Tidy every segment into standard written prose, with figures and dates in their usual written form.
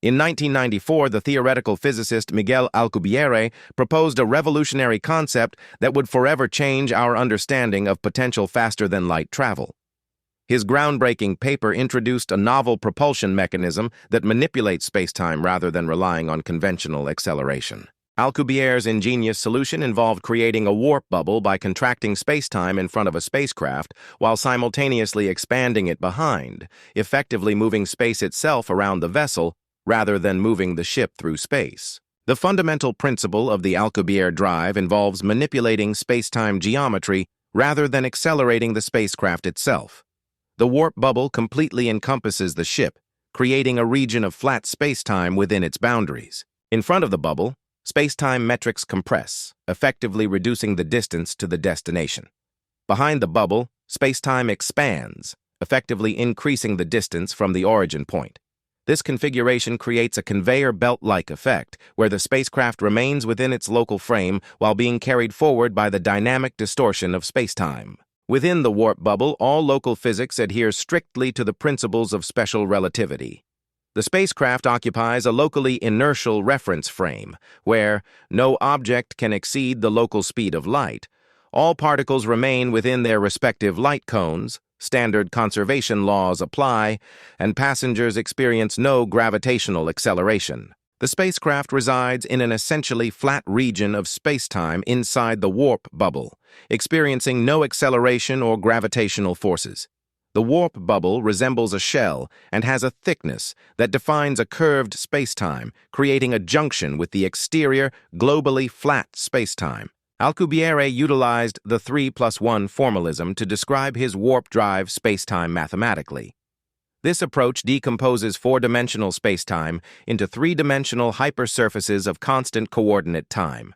In 1994, the theoretical physicist Miguel Alcubierre proposed a revolutionary concept that would forever change our understanding of potential faster-than-light travel. His groundbreaking paper introduced a novel propulsion mechanism that manipulates spacetime rather than relying on conventional acceleration. Alcubierre's ingenious solution involved creating a warp bubble by contracting spacetime in front of a spacecraft while simultaneously expanding it behind, effectively moving space itself around the vessel rather than moving the ship through space. The fundamental principle of the Alcubierre drive involves manipulating spacetime geometry rather than accelerating the spacecraft itself. The warp bubble completely encompasses the ship, creating a region of flat spacetime within its boundaries. In front of the bubble, spacetime metrics compress, effectively reducing the distance to the destination. Behind the bubble, spacetime expands, effectively increasing the distance from the origin point. This configuration creates a conveyor belt-like effect, where the spacecraft remains within its local frame while being carried forward by the dynamic distortion of spacetime. Within the warp bubble, all local physics adheres strictly to the principles of special relativity. The spacecraft occupies a locally inertial reference frame, where no object can exceed the local speed of light. All particles remain within their respective light cones, standard conservation laws apply, and passengers experience no gravitational acceleration. The spacecraft resides in an essentially flat region of spacetime inside the warp bubble, experiencing no acceleration or gravitational forces. The warp bubble resembles a shell and has a thickness that defines a curved spacetime, creating a junction with the exterior, globally flat spacetime. Alcubierre utilized the 3+1 formalism to describe his warp drive spacetime mathematically. This approach decomposes four-dimensional spacetime into three-dimensional hypersurfaces of constant coordinate time.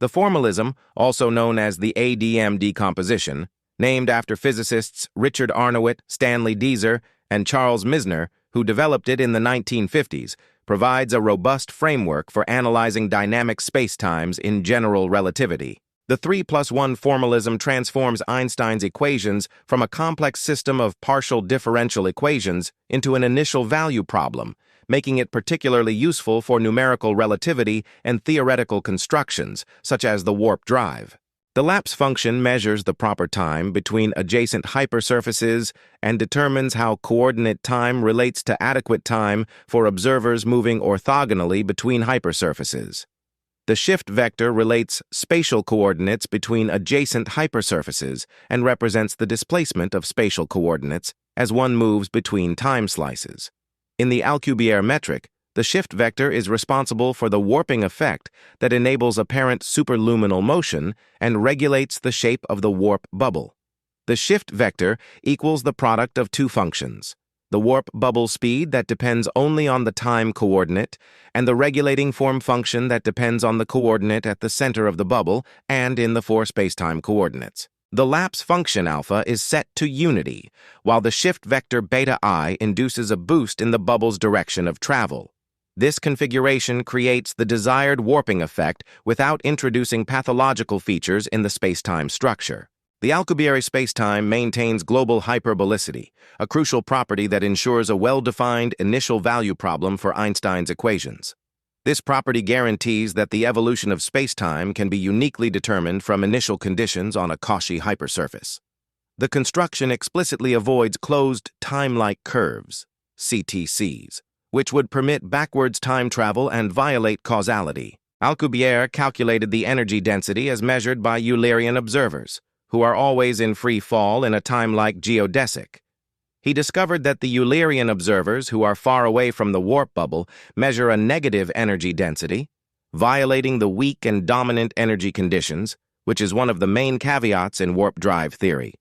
The formalism, also known as the ADM decomposition, named after physicists Richard Arnowit, Stanley Deezer, and Charles Misner, who developed it in the 1950s, provides a robust framework for analyzing dynamic spacetimes in general relativity. The 3+1 formalism transforms Einstein's equations from a complex system of partial differential equations into an initial value problem, making it particularly useful for numerical relativity and theoretical constructions, such as the warp drive. The Lapse function measures the proper time between adjacent hypersurfaces and determines how coordinate time relates to adequate time for observers moving orthogonally between hypersurfaces. The shift vector relates spatial coordinates between adjacent hypersurfaces and represents the displacement of spatial coordinates as one moves between time slices. In the Alcubierre metric, the shift vector is responsible for the warping effect that enables apparent superluminal motion and regulates the shape of the warp bubble. The shift vector equals the product of two functions: the warp bubble speed that depends only on the time coordinate, and the regulating form function that depends on the coordinate at the center of the bubble and in the four spacetime coordinates. The Lapse function alpha is set to unity, while the shift vector beta I induces a boost in the bubble's direction of travel. This configuration creates the desired warping effect without introducing pathological features in the spacetime structure. The Alcubierre spacetime maintains global hyperbolicity, a crucial property that ensures a well-defined initial value problem for Einstein's equations. This property guarantees that the evolution of spacetime can be uniquely determined from initial conditions on a Cauchy hypersurface. The construction explicitly avoids closed time-like curves, CTCs, which would permit backwards time travel and violate causality. Alcubierre calculated the energy density as measured by Eulerian observers, who are always in free fall in a time-like geodesic. He discovered that the Eulerian observers, who are far away from the warp bubble, measure a negative energy density, violating the weak and dominant energy conditions, which is one of the main caveats in warp drive theory.